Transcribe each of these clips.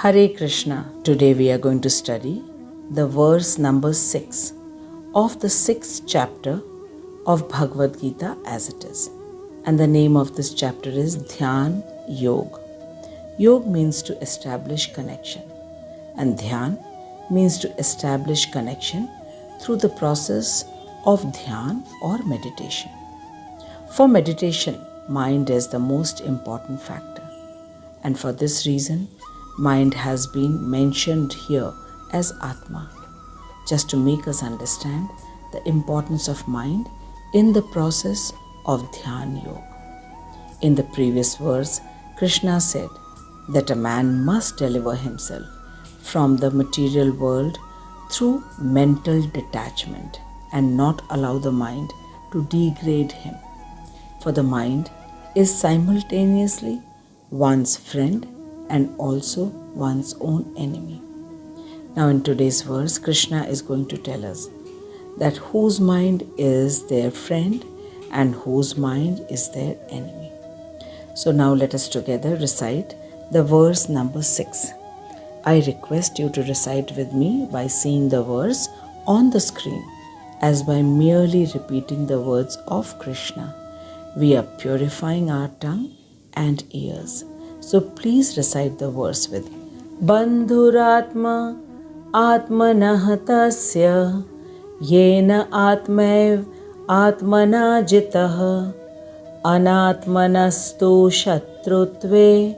Hare Krishna. Today we are going to study the verse number 6 of the 6th chapter of Bhagwat Gita as it is. And the name of this chapter is Dhyan Yog. Yog means to establish connection, and Dhyan means to establish connection through the process of Dhyan or meditation. For meditation, mind is the most important factor, and for this reason, mind has been mentioned here as Atma, just to make us understand the importance of mind in the process of Dhyan Yoga. In the previous verse, Krishna said that a man must deliver himself from the material world through mental detachment and not allow the mind to degrade him. For the mind is simultaneously one's friend and also one's own enemy. Now in today's verse, Krishna is going to tell us that whose mind is their friend and whose mind is their enemy. So now let us together recite the verse number 6. I request you to recite with me by seeing the verse on the screen, as by merely repeating the words of Krishna, we are purifying our tongue and ears. So please recite the verse with me. Bandhuratma atmanah tasya yena atmaiv atmana jitah anatmanastu shatrutve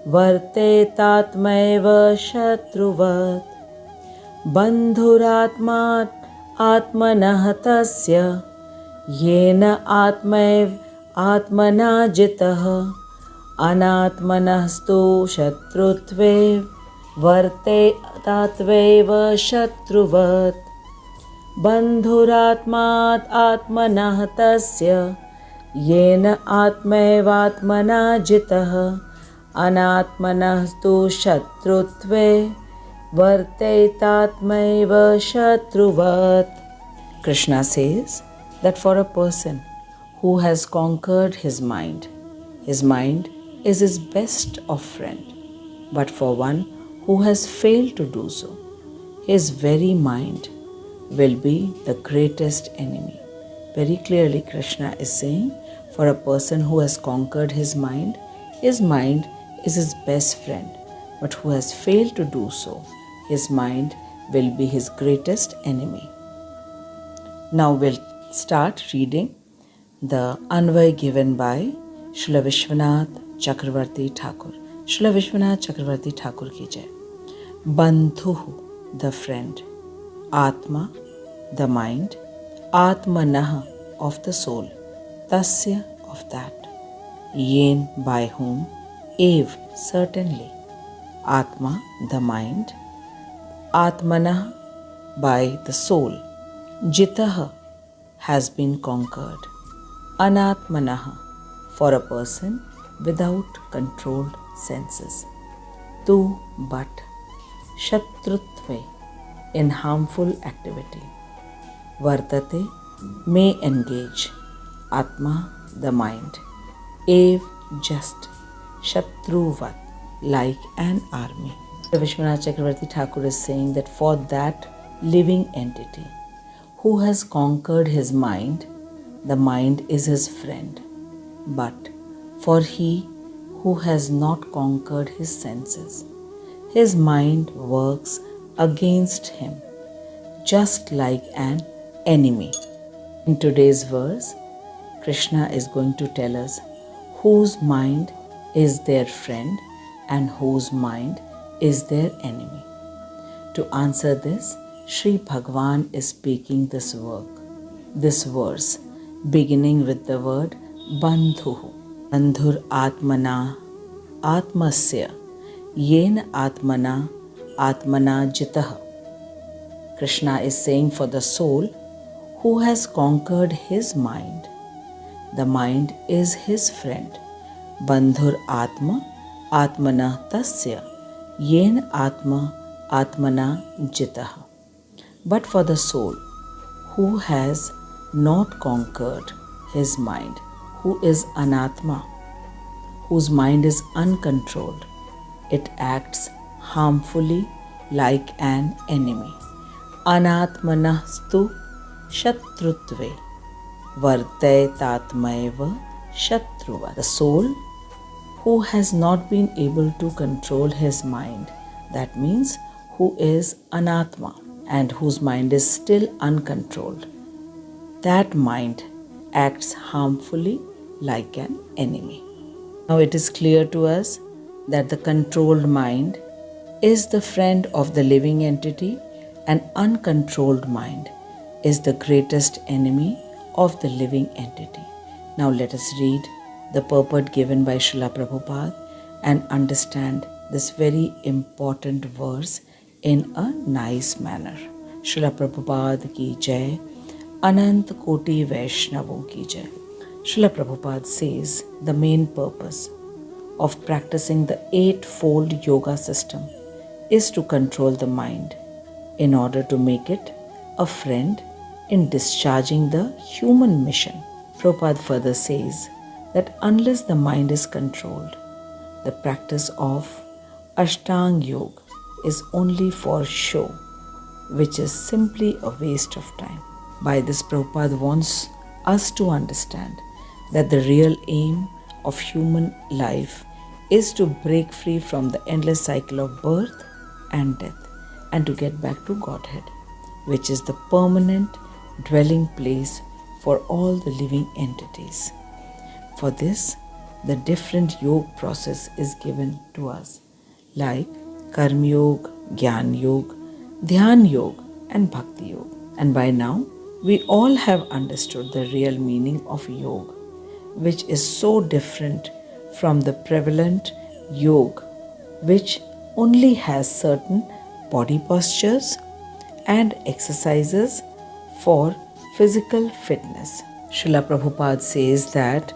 vartetatmaiva shatruvat. Bandhuratma atmanah tasya yena atmaiv atmana jitah anatmanastu shatrutve vartetatmaiva shatruvat. Bandhuratmat atmanah tasya yena atmaivatmana jitah anatmanastu shatrutve vartetatmaiva shatruvat. Krishna says that for a person who has conquered his mind is his best of friend. But for one who has failed to do so, his very mind will be the greatest enemy. Very clearly Krishna is saying, for a person who has conquered his mind is his best friend. But who has failed to do so, his mind will be his greatest enemy. Now we'll start reading the Anvay given by Srila Vishwanath Chakravarti Thakur. Srila Vishwanath Chakravarti Thakur ki jai. Bandhuhu, the friend. Atma, the mind. Atmanah, of the soul. Tasya, of that. Yen, by whom. Ev, certainly. Atma, the mind. Atmanah, by the soul. Jitah, has been conquered. Anatmanah, for a person without controlled senses. Tu, but. Shatrutve, in harmful activity. Vartate, may engage. Atma, the mind. Ev, just. Shatruvat, like an army. Vishwanath Chakravarti Thakur is saying that for that living entity who has conquered his mind, the mind is his friend. But for he who has not conquered his senses, his mind works against him, just like an enemy. In today's verse, Krishna is going to tell us whose mind is their friend and whose mind is their enemy. To answer this, Sri Bhagwan is speaking this verse, beginning with the word Bandhuhu. Bandhur Atmana Atmasya Yen Atmana Atmana Jitah. Krishna is saying for the soul who has conquered his mind, the mind is his friend. Bandhur Atma Atmana Tasya Yen Atma Atmana Jitah. But for the soul who has not conquered his mind, who is Anatma, whose mind is uncontrolled, it acts harmfully like an enemy. Anatmanastu shatrutve vartetatmaeva shatruva. The soul who has not been able to control his mind, that means who is anatma and whose mind is still uncontrolled, that mind acts harmfully like an enemy. Now it is clear to us that the controlled mind is the friend of the living entity and uncontrolled mind is the greatest enemy of the living entity. Now let us read the purport given by Srila Prabhupada and understand this very important verse in a nice manner. Srila Prabhupada ki jai, Anant Koti Vaishnavon ki jai. Srila Prabhupada says the main purpose of practicing the eightfold yoga system is to control the mind in order to make it a friend in discharging the human mission. Prabhupada further says that unless the mind is controlled, the practice of Ashtanga Yoga is only for show, which is simply a waste of time. By this, Prabhupada wants us to understand that the real aim of human life is to break free from the endless cycle of birth and death and to get back to Godhead, which is the permanent dwelling place for all the living entities. For this, the different yoga process is given to us, like Karma Yoga, Jnana Yoga, Dhyan Yoga and Bhakti Yoga. And by now, we all have understood the real meaning of yoga, which is so different from the prevalent yoga, which only has certain body postures and exercises for physical fitness. Srila Prabhupada says that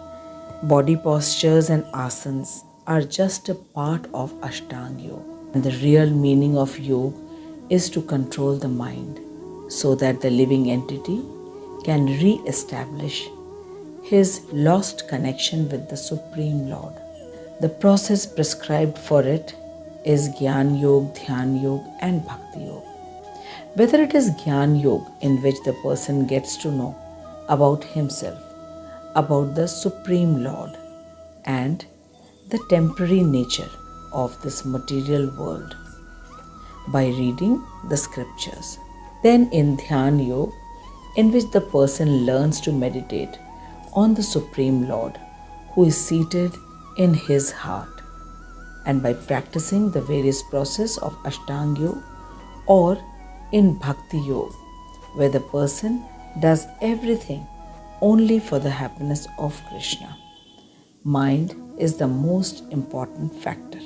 body postures and asanas are just a part of Ashtanga Yoga. And the real meaning of yoga is to control the mind so that the living entity can re-establish his lost connection with the Supreme Lord. The process prescribed for it is Jnana Yoga, Dhyan Yoga and Bhakti Yoga. Whether it is Jnana Yoga, in which the person gets to know about himself, about the Supreme Lord and the temporary nature of this material world by reading the scriptures. Then in Dhyan Yoga, in which the person learns to meditate on the Supreme Lord who is seated in his heart, and by practicing the various process of Ashtanga Yoga, or in Bhakti Yoga, where the person does everything only for the happiness of Krishna. Mind is the most important factor.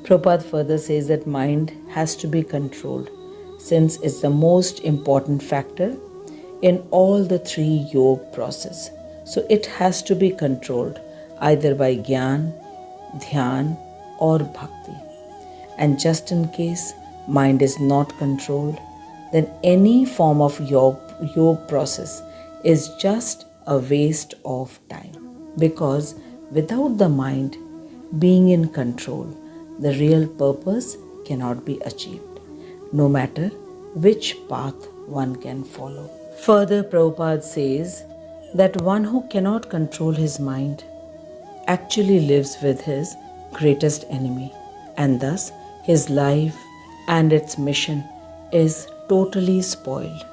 Prabhupada further says that mind has to be controlled since it's the most important factor in all the three yoga process. So it has to be controlled either by Jnana, Dhyan or Bhakti. And just in case mind is not controlled, then any form of yoga process is just a waste of time. Because without the mind being in control, the real purpose cannot be achieved, no matter which path one can follow. Further, Prabhupada says that one who cannot control his mind actually lives with his greatest enemy, and thus his life and its mission is totally spoiled.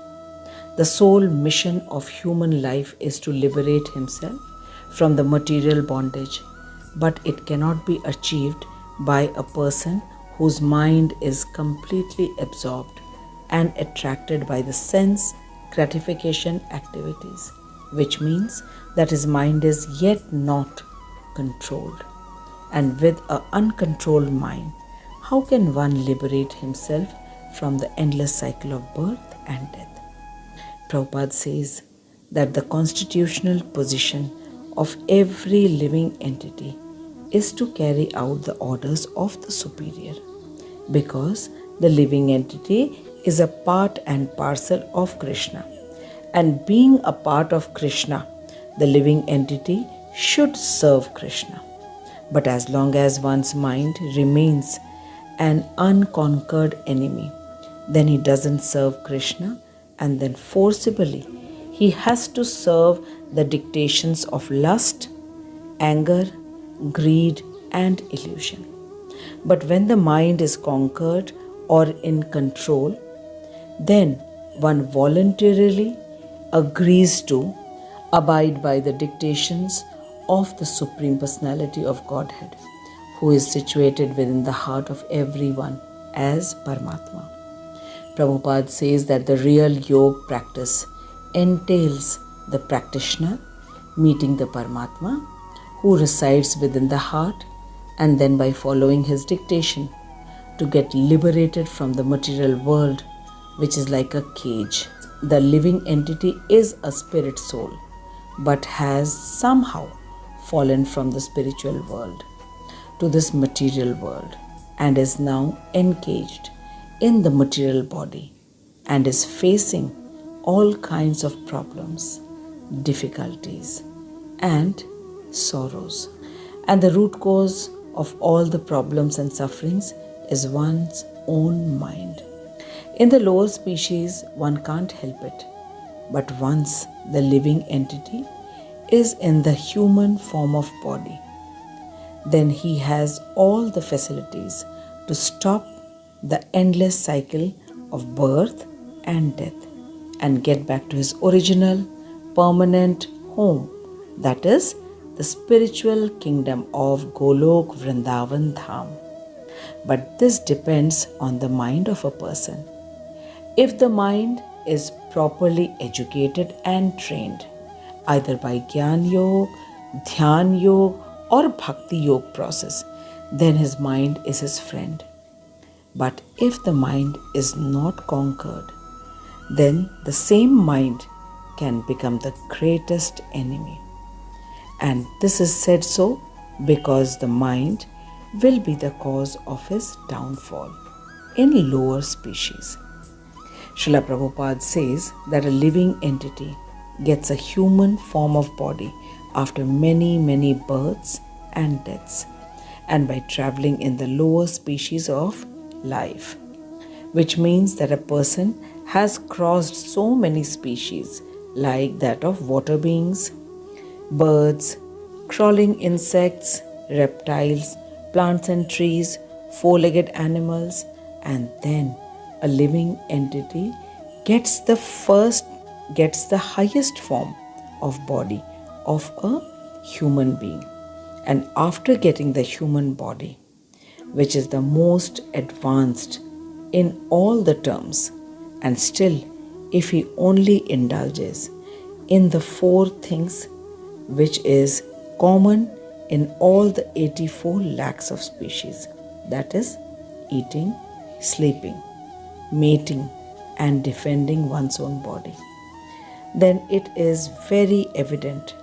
The sole mission of human life is to liberate himself from the material bondage, but it cannot be achieved by a person whose mind is completely absorbed and attracted by the sense gratification activities, which means that his mind is yet not controlled. And with an uncontrolled mind, how can one liberate himself from the endless cycle of birth and death? Prabhupada says that the constitutional position of every living entity is to carry out the orders of the superior, because the living entity is a part and parcel of Krishna. And being a part of Krishna, the living entity should serve Krishna. But as long as one's mind remains an unconquered enemy, then he doesn't serve Krishna, and then forcibly he has to serve the dictations of lust, anger, greed, and illusion. But when the mind is conquered or in control, then one voluntarily agrees to abide by the dictations of the Supreme Personality of Godhead, who is situated within the heart of everyone as Paramatma. Prabhupada says that the real yoga practice entails the practitioner meeting the Paramatma who resides within the heart, and then by following his dictation to get liberated from the material world, which is like a cage. The living entity is a spirit soul, but has somehow fallen from the spiritual world to this material world and is now encaged in the material body and is facing all kinds of problems, difficulties, and sorrows. And the root cause of all the problems and sufferings is one's own mind. In the lower species, one can't help it. But once the living entity is in the human form of body, then he has all the facilities to stop the endless cycle of birth and death and get back to his original, permanent home, that is, the spiritual kingdom of Golok Vrindavan Dham. But this depends on the mind of a person. If the mind is properly educated and trained, either by Gyan Yoga, Dhyan Yoga, or Bhakti Yoga process, then his mind is his friend. But if the mind is not conquered, then the same mind can become the greatest enemy. And this is said so because the mind will be the cause of his downfall in lower species. Srila Prabhupada says that a living entity gets a human form of body after many births and deaths, and by traveling in the lower species of life, which means that a person has crossed so many species like that of water beings, birds, crawling insects, reptiles, plants and trees, four-legged animals, and then a living entity gets the highest form of body of a human being. And after getting the human body, which is the most advanced in all the terms, and still if he only indulges in the four things which is common in all the 84 lakhs of species, that is, eating, sleeping, mating, and defending one's own body, then it is very evident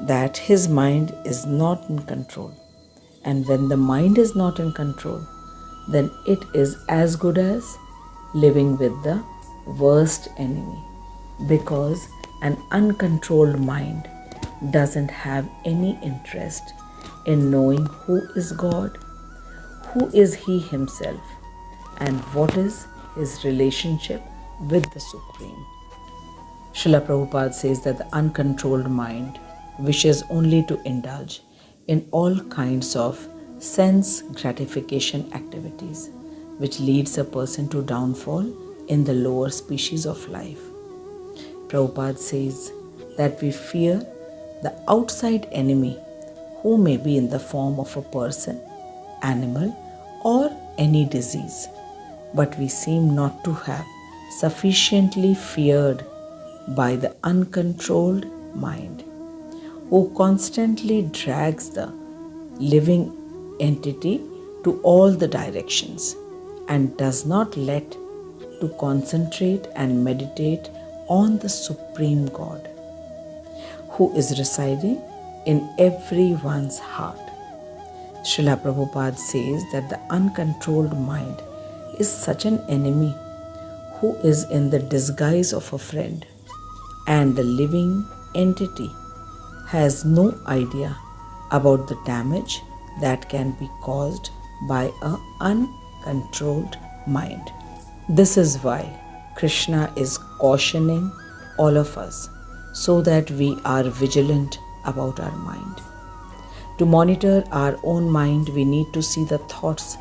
that his mind is not in control. And when the mind is not in control, then it is as good as living with the worst enemy, because an uncontrolled mind doesn't have any interest in knowing who is God, who is he himself, and what is his relationship with the Supreme. Srila Prabhupada says that the uncontrolled mind wishes only to indulge in all kinds of sense gratification activities, which leads a person to downfall in the lower species of life. Prabhupada says that we fear the outside enemy, who may be in the form of a person, animal, or any disease, but we seem not to have sufficiently feared by the uncontrolled mind, who constantly drags the living entity to all the directions and does not let to concentrate and meditate on the Supreme God, who is residing in everyone's heart. Srila Prabhupada says that the uncontrolled mind is such an enemy who is in the disguise of a friend, and the living entity has no idea about the damage that can be caused by an controlled mind. This is why Krishna is cautioning all of us so that we are vigilant about our mind. To monitor our own mind, we need to see the thoughts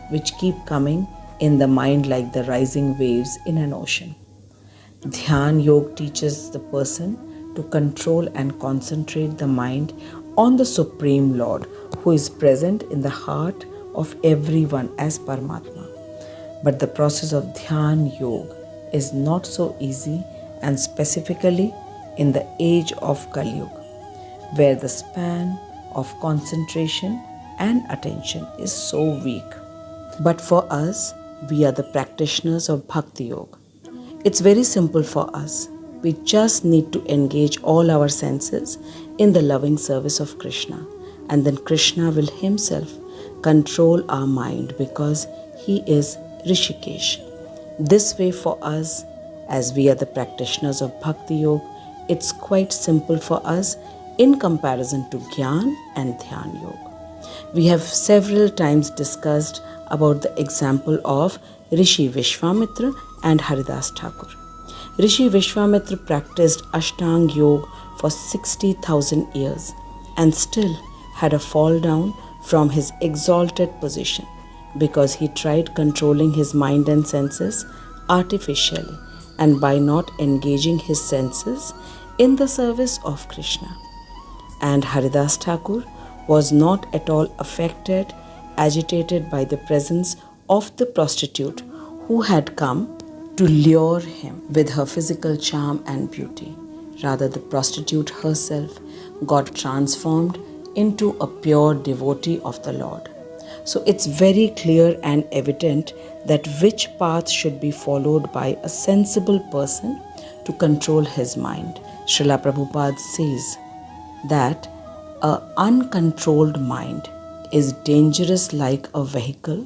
which keep coming in the mind like the rising waves in an ocean. Dhyan Yoga teaches the person to control and concentrate the mind on the Supreme Lord who is present in the heart of everyone as Paramatma. But the process of Dhyan Yoga is not so easy, and specifically in the age of Kali Yuga, where the span of concentration and attention is so weak. But for us, we are the practitioners of Bhakti Yoga. It's very simple for us. We just need to engage all our senses in the loving service of Krishna, and then Krishna will himself control our mind because he is Rishikesh. This way for us, as we are the practitioners of Bhakti Yoga, it's quite simple for us in comparison to Gyan and Dhyan Yoga. We have several times discussed about the example of Rishi Vishwamitra and Haridas Thakur. Rishi Vishwamitra practiced Ashtanga Yoga for 60,000 years and still had a fall down from his exalted position because he tried controlling his mind and senses artificially and by not engaging his senses in the service of Krishna. And Haridas Thakur was not at all affected, agitated by the presence of the prostitute who had come to lure him with her physical charm and beauty. Rather, the prostitute herself got transformed into a pure devotee of the Lord. So it's very clear and evident that which path should be followed by a sensible person to control his mind. Srila Prabhupada says that an uncontrolled mind is dangerous like a vehicle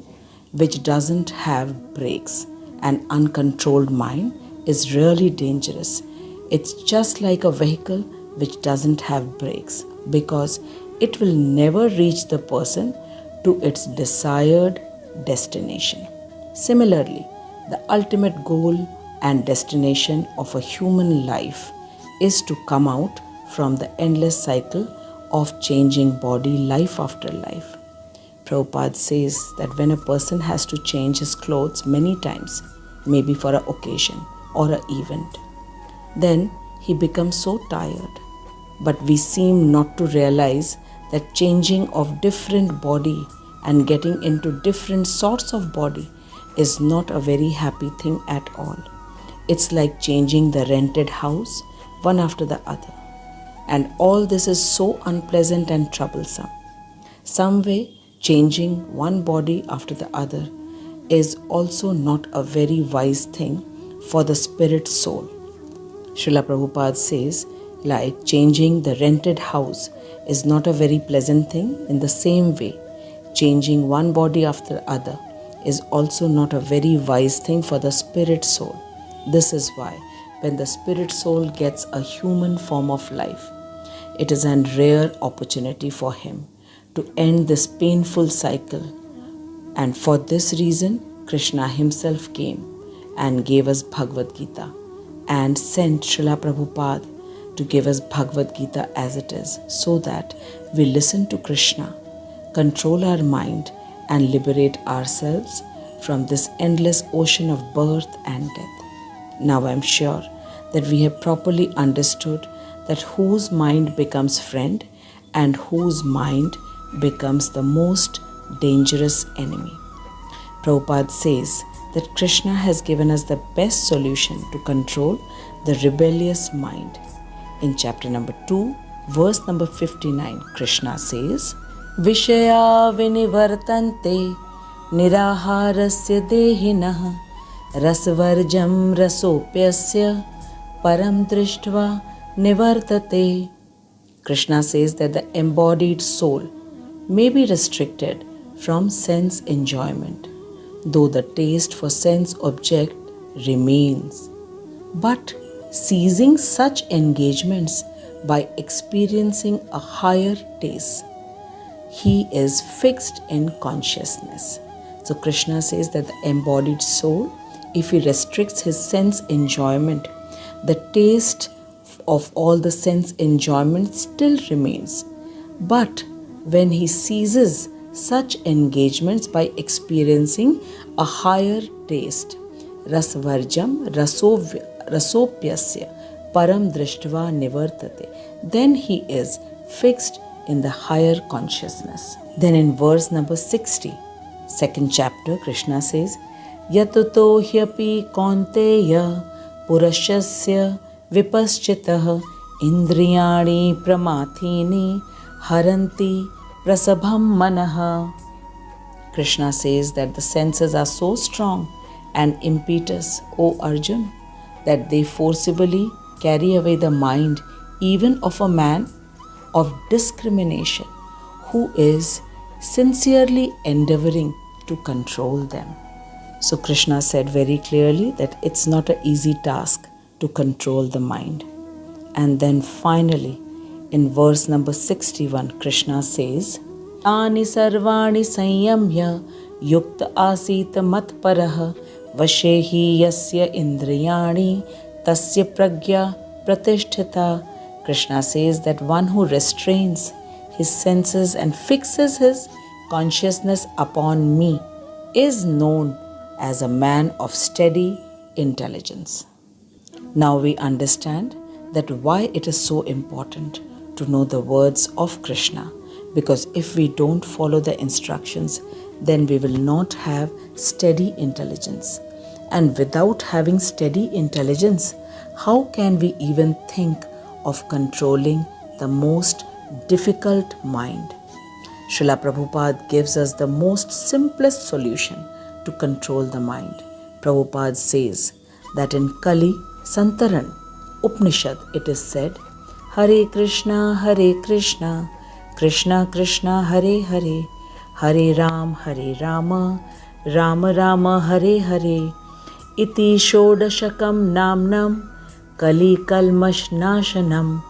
which doesn't have brakes. An uncontrolled mind is really dangerous. It's just like a vehicle which doesn't have brakes because it will never reach the person to its desired destination. Similarly, the ultimate goal and destination of a human life is to come out from the endless cycle of changing body life after life. Prabhupada says that when a person has to change his clothes many times, maybe for an occasion or an event, then he becomes so tired. But we seem not to realize that changing of different body and getting into different sorts of body is not a very happy thing at all. It's like changing the rented house one after the other. And all this is so unpleasant and troublesome. Some way, changing one body after the other is also not a very wise thing for the spirit soul. Srila Prabhupada says, like changing the rented house is not a very pleasant thing. In the same way, changing one body after the other is also not a very wise thing for the spirit soul. This is why when the spirit soul gets a human form of life, it is a rare opportunity for him to end this painful cycle. And for this reason, Krishna himself came and gave us Bhagwat Gita and sent Srila Prabhupada to give us Bhagwat Gita as it is, so that we listen to Krishna, control our mind and liberate ourselves from this endless ocean of birth and death. Now I am sure that we have properly understood that whose mind becomes friend and whose mind becomes the most dangerous enemy. Prabhupada says that Krishna has given us the best solution to control the rebellious mind. In chapter number 2, verse number 59, Krishna says, Vishaya vinivartante niraharasya dehinah rasvarjam rasopyasya param drishtva nivartate. Krishna says that the embodied soul may be restricted from sense enjoyment, though the taste for sense object remains. But seizing such engagements by experiencing a higher taste, he is fixed in consciousness. So Krishna says that the embodied soul, if he restricts his sense enjoyment, the taste of all the sense enjoyment still remains. But when he seizes such engagements by experiencing a higher taste, rasvarjam rasopyasya param drishtva nivartate, then he is fixed in the higher consciousness. Then in verse number 60, second chapter, Krishna says, Yatuto hyapi kaunteya purashasya vipaschitah indriyani pramathini haranti prasabham manaha. Krishna says that the senses are so strong and impetuous, O Arjun, that they forcibly carry away the mind even of a man of discrimination who is sincerely endeavoring to control them. So Krishna said very clearly that it's not an easy task to control the mind. And then finally, in verse number 61, Krishna says, Ani sarvani sanyamya yukta asita matparah vashehi yasya indriyani tasya pragya pratishtita. Krishna says that one who restrains his senses and fixes his consciousness upon me is known as a man of steady intelligence. Now we understand that why it is so important to know the words of Krishna, because if we don't follow the instructions, then we will not have steady intelligence. And without having steady intelligence, how can we even think of controlling the most difficult mind? Srila Prabhupada gives us the most simplest solution to control the mind. Prabhupada says that in Kali Santaran Upanishad it is said, Hare Krishna, Krishna Krishna, Hare Hare, Hare Rama, Rama Rama, Hare Hare, Iti Shodashakam Namnam, Kali Kalmash Nashanam,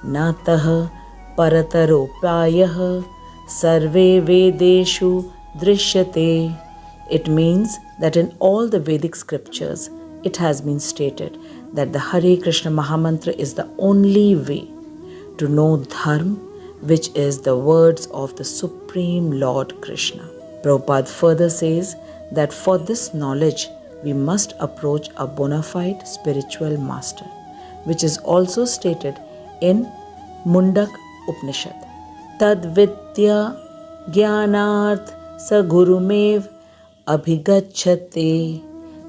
Natah Parataropayah, Sarve Vedeshu Drishyate. It means that in all the Vedic scriptures, it has been stated that the Hare Krishna Mahamantra is the only way to know Dharma, which is the words of the Supreme Lord Krishna. Prabhupada further says that for this knowledge, we must approach a bona fide spiritual master, which is also stated in Mundak Upanishad. Tad vidya jnanarth sa gurumev abhigacchate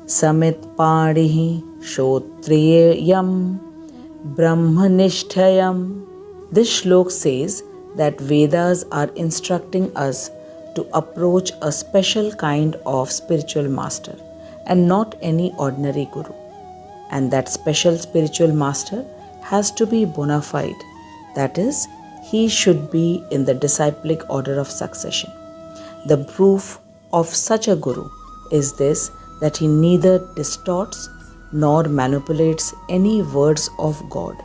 samit padihi shotriyam brahmanishtayam. This shloka says that Vedas are instructing us to approach a special kind of spiritual master and not any ordinary guru. And that special spiritual master has to be bona fide. That is, he should be in the disciplic order of succession. The proof of such a guru is this, that he neither distorts nor manipulates any words of God.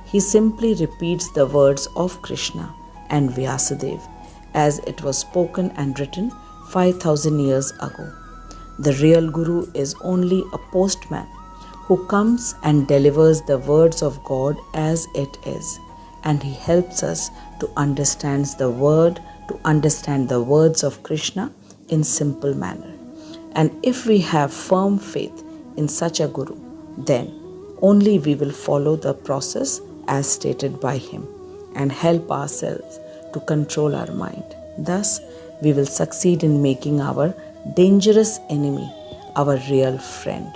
He simply repeats the words of Krishna and Vyasadeva as it was spoken and written 5,000 years ago. The real guru is only a postman who comes and delivers the words of God as it is, and he helps us to understand the words of Krishna in simple manner. And if we have firm faith in such a guru, then only we will follow the process as stated by him and help ourselves to control our mind. Thus, we will succeed in making our dangerous enemy our real friend.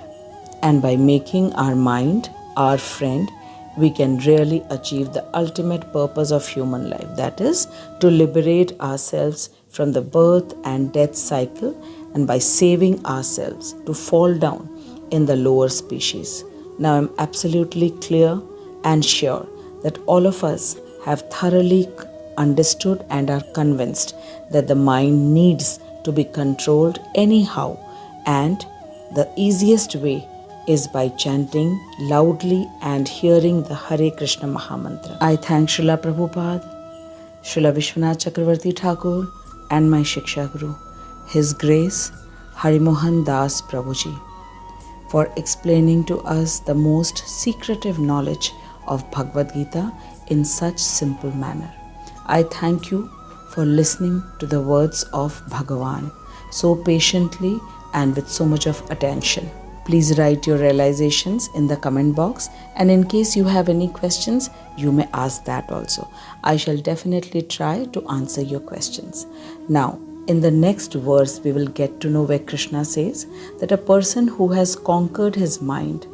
And by making our mind our friend, we can really achieve the ultimate purpose of human life, that is, to liberate ourselves from the birth and death cycle, and by saving ourselves to fall down in the lower species. Now I'm absolutely clear and sure that all of us have thoroughly understood and are convinced that the mind needs to be controlled anyhow, and the easiest way is by chanting loudly and hearing the Hare Krishna Mahamantra. I thank Srila Prabhupada, Srila Vishwanath Chakravarti Thakur and my Shiksha Guru. His grace Harimohan Das Prabhuji, for explaining to us the most secretive knowledge of Bhagwat Gita in such simple manner. I thank you for listening to the words of Bhagavan so patiently and with so much of attention. Please write your realizations in the comment box, and in case you have any questions, you may ask that also. I shall definitely try to answer your questions. Now, in the next verse, we will get to know where Krishna says that a person who has conquered his mind,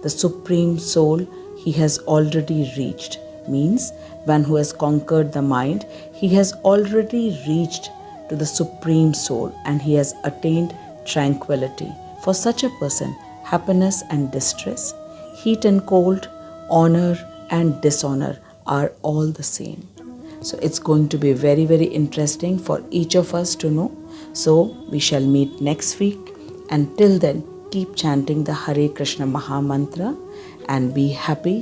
the supreme soul, he has already reached. Means, one who has conquered the mind, he has already reached to the supreme soul and he has attained tranquility. For such a person, happiness and distress, heat and cold, honor and dishonor are all the same. So it's going to be very, very interesting for each of us to know. So we shall meet next week. Until then, keep chanting the Hare Krishna Maha Mantra and be happy.